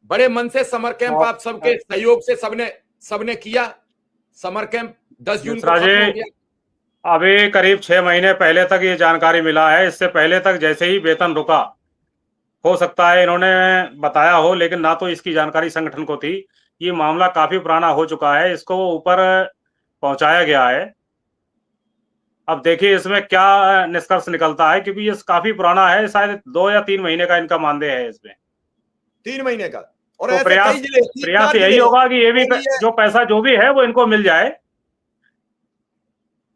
बड़े मन से समर कैंप आप सबके सहयोग से सबने सबने किया। समर कैंप 10 जून को खत्म हो गया। अभी करीब 6 महीने पहले तक ये जानकारी मिला है। इससे पहले तक जैसे ही वेतन रुका, हो सकता है इन्होंने बताया हो, लेकिन ना तो इसकी जानकारी संगठन को थी। ये मामला काफी पुराना हो चुका है, इसको ऊपर पहुंचाया गया है। अब देखिए इसमें क्या निष्कर्ष निकलता है, क्योंकि ये काफी पुराना है। शायद 2 या 3 महीने का इनका मानदेय है इसमें। 3 महीने का। और तो ऐसे कई जिले, प्रयास यही होगा कि ये भी जो पैसा जो भी है वो इनको मिल जाए।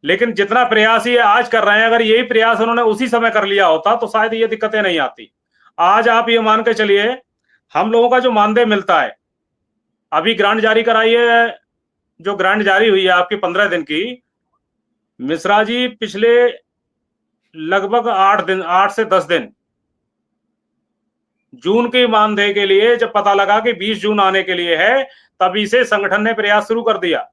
लेकिन जितना प्रयास ये आज कर रहे हैं, अगर यही प्रयास उन्होंने उसी समय कर लिया होता तो शायद ये दिक्कतें नहीं आती। आज आप ये मान के चलिए, हम लोगों का जो मानदेय मिलता है, अभी ग्रांट जारी कराई है, जो ग्रांट जारी हुई है आपकी 15 दिन की, मिश्रा जी पिछले लगभग 8 से 10 दिन जून के मानदेय के लिए जब पता लगा कि 20 जून आने के लिए है, तभी से संगठन ने प्रयास शुरू कर दिया।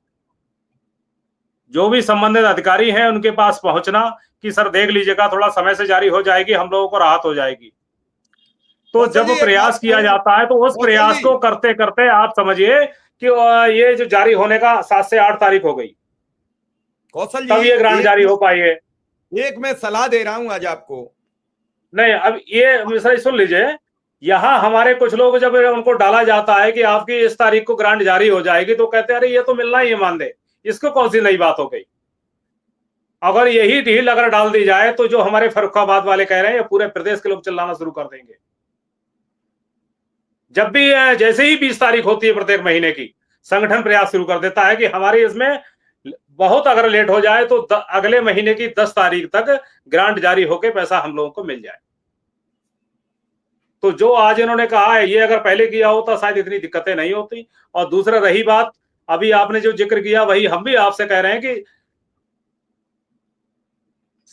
जो भी संबंधित अधिकारी हैं उनके पास पहुंचना कि सर देख लीजिएगा, थोड़ा समय से जारी हो जाएगी, हम लोगों को राहत हो जाएगी। तो जब प्रयास किया जाता है तो उस प्रयास को करते करते आप समझिए कि ये जो जारी होने का 7 से 8 तारीख हो गई, कौशल जी, तब ये ग्रांट जारी हो पाई है। एक मैं सलाह दे रहा हूं आज आपको। नहीं, अब ये मिश्रा सुन लीजिए, यहाँ हमारे कुछ लोग जब उनको डाला जाता है कि आपकी इस तारीख को ग्रांट जारी हो जाएगी, तो कहते हैं अरे ये तो मिलना ही है मानदेय, इसको कौन सी नई बात हो गई। अगर यही ढील अगर डाल दी जाए तो जो हमारे फर्रुखाबाद वाले कह रहे हैं, ये पूरे प्रदेश के लोग चिल्लाना शुरू कर देंगे। जब भी जैसे ही 20 तारीख होती है प्रत्येक महीने की, संगठन प्रयास शुरू कर देता है कि हमारे इसमें बहुत अगर लेट हो जाए तो अगले महीने की 10 तारीख तक ग्रांट जारी होकर पैसा हम लोगों को मिल जाए। तो जो आज इन्होंने कहा है, ये अगर पहले किया होता शायद इतनी दिक्कतें नहीं होती। और दूसरा रही बात, अभी आपने जो जिक्र किया वही हम भी आपसे कह रहे हैं कि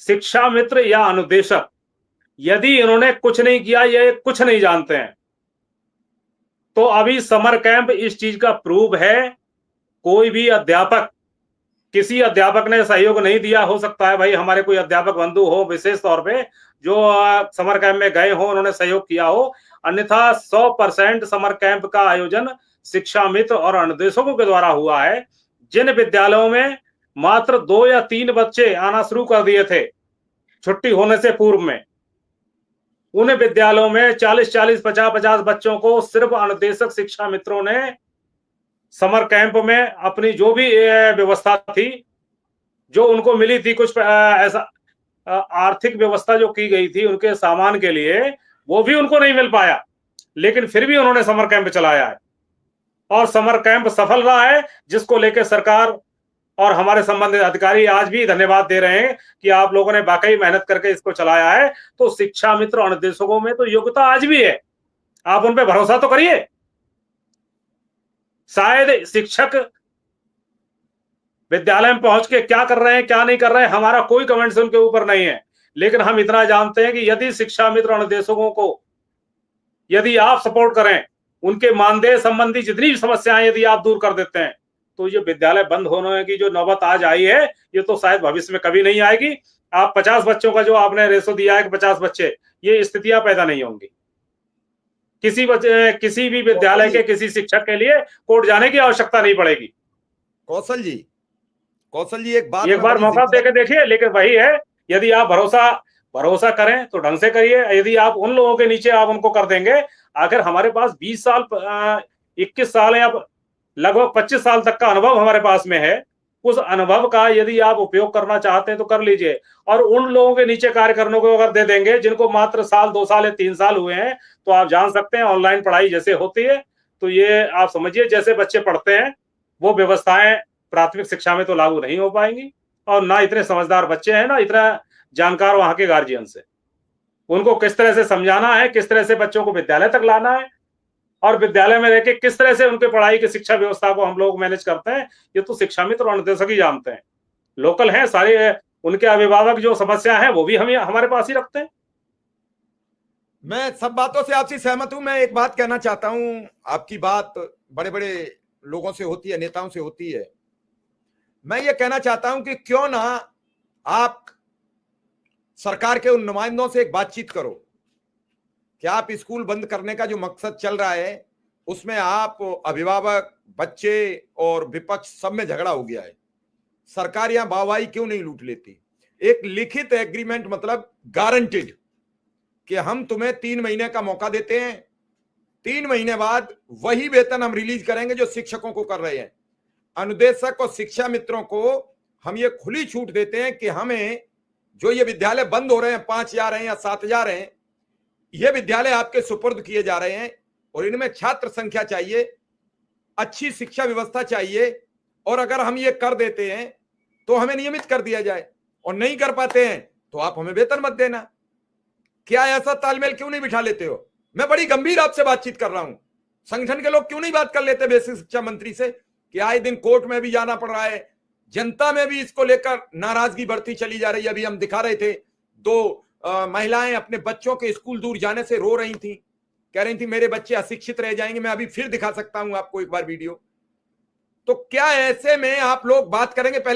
शिक्षा मित्र या अनुदेशक, यदि इन्होंने कुछ नहीं किया, ये कुछ नहीं जानते हैं, तो अभी समर कैंप इस चीज का प्रूव है। कोई भी अध्यापक, किसी अध्यापक ने सहयोग नहीं दिया, हो सकता है भाई हमारे कोई अध्यापक बंधु हो विशेष तौर पे जो समर कैंप में गए हो, उन्होंने सहयोग किया हो, अन्यथा 100% समर कैंप का आयोजन शिक्षा मित्र और अनुदेशकों के द्वारा हुआ है। जिन विद्यालयों में मात्र 2 या 3 बच्चे आना शुरू कर दिए थे छुट्टी होने से पूर्व में, उन विद्यालयों में 40-40, 50-50 बच्चों को सिर्फ अनुदेशक शिक्षा मित्रों ने समर कैंप में अपनी जो भी व्यवस्था थी, जो उनको मिली थी, कुछ ऐसा आर्थिक व्यवस्था जो की गई थी उनके सामान के लिए, वो भी उनको नहीं मिल पाया, लेकिन फिर भी उन्होंने समर कैंप चलाया है और समर कैंप सफल रहा है, जिसको लेकर सरकार और हमारे संबंधित अधिकारी आज भी धन्यवाद दे रहे हैं कि आप लोगों ने वाकई मेहनत करके इसको चलाया है। तो शिक्षा मित्र और अनुदेशकों में तो योग्यता आज भी है, आप उन पे भरोसा तो करिए। शायद शिक्षक विद्यालय में पहुंच के क्या कर रहे हैं क्या नहीं कर रहे हैं, हमारा कोई कमेंट्स उनके ऊपर नहीं है, लेकिन हम इतना जानते हैं कि यदि शिक्षा मित्र और अनुदेशकों को यदि आप सपोर्ट करें, उनके मानदेय संबंधी जितनी भी समस्याएं यदि आप दूर कर देते हैं, तो ये विद्यालय बंद होने की जो नौबत आज आई है, ये तो शायद भविष्य में कभी नहीं आएगी। आप 50 बच्चों का जो आपने रेशो दिया है कि 50 बच्चे, ये स्थितियां पैदा नहीं होंगी। किसी भी विद्यालय के किसी शिक्षक के लिए कोर्ट जाने की आवश्यकता नहीं पड़ेगी। कौशल जी एक बार मौका देके देखिए। लेकिन वही है, यदि आप भरोसा करें तो ढंग से करिए। यदि आप उन लोगों के नीचे आप उनको कर देंगे, आखिर हमारे पास 20 साल 21 साल या लगभग 25 साल तक का अनुभव हमारे पास में है, उस अनुभव का यदि आप उपयोग करना चाहते हैं तो कर लीजिए। और उन लोगों के नीचे कार्य करने को अगर दे देंगे जिनको मात्र साल 2 साल या 3 साल हुए हैं, तो आप जान सकते हैं ऑनलाइन पढ़ाई जैसे होती है, तो ये आप समझिए जैसे बच्चे पढ़ते हैं वो व्यवस्थाएं प्राथमिक शिक्षा में तो लागू नहीं हो पाएंगी। और ना इतने समझदार बच्चे हैं, ना इतना जानकार वहां के गार्जियन से। उनको किस तरह से समझाना है, किस तरह से बच्चों को विद्यालय तक लाना है और विद्यालय में रहकर किस तरह से उनके पढ़ाई की शिक्षा व्यवस्था को हम लोग मैनेज करते हैं, ये तो शिक्षा मित्र और अनुदेशक ही जानते हैं। लोकल हैं सारे, उनके अभिभावक जो समस्या है वो भी हम हमारे पास ही रखते हैं। मैं सब बातों से आपसे सहमत हूं। मैं एक बात कहना चाहता हूं, आपकी बात बड़े बड़े लोगों से होती है, नेताओं से होती है। मैं ये कहना चाहता हूं कि क्यों ना आप सरकार के उन नुमाइंदों से एक बातचीत करो कि आप स्कूल बंद करने का जो मकसद चल रहा है, उसमें आप अभिभावक, बच्चे और विपक्ष सब में झगड़ा हो गया है। सरकार यहां वाहवाही क्यों नहीं लूट लेती? एक लिखित एग्रीमेंट, मतलब गारंटेड कि हम तुम्हें 3 महीने का मौका देते हैं, 3 महीने बाद वही वेतन हम रिलीज करेंगे जो शिक्षकों को कर रहे हैं। अनुदेशक और शिक्षा मित्रों को हम ये खुली छूट देते हैं कि हमें जो ये विद्यालय बंद हो रहे हैं, 5,000 हैं या 7,000 हैं, ये विद्यालय आपके सुपुर्द किए जा रहे हैं और इनमें छात्र संख्या चाहिए, अच्छी शिक्षा व्यवस्था चाहिए, और अगर हम ये कर देते हैं तो हमें नियमित कर दिया जाए, और नहीं कर पाते हैं तो आप हमें वेतन मत देना। क्या ऐसा तालमेल क्यों नहीं बिठा लेते हो? मैं बड़ी गंभीर आपसे बातचीत कर रहा हूं। संगठन के लोग क्यों नहीं बात कर लेते बेसिक शिक्षा मंत्री से कि आए दिन कोर्ट में भी जाना पड़ रहा है, जनता में भी इसको लेकर नाराजगी बढ़ती चली जा रही है। अभी हम दिखा रहे थे, 2 महिलाएं अपने बच्चों के स्कूल दूर जाने से रो रही थी, कह रही थी मेरे बच्चे अशिक्षित रह जाएंगे। मैं अभी फिर दिखा सकता हूं आपको एक बार वीडियो। तो क्या ऐसे में आप लोग बात करेंगे? पहले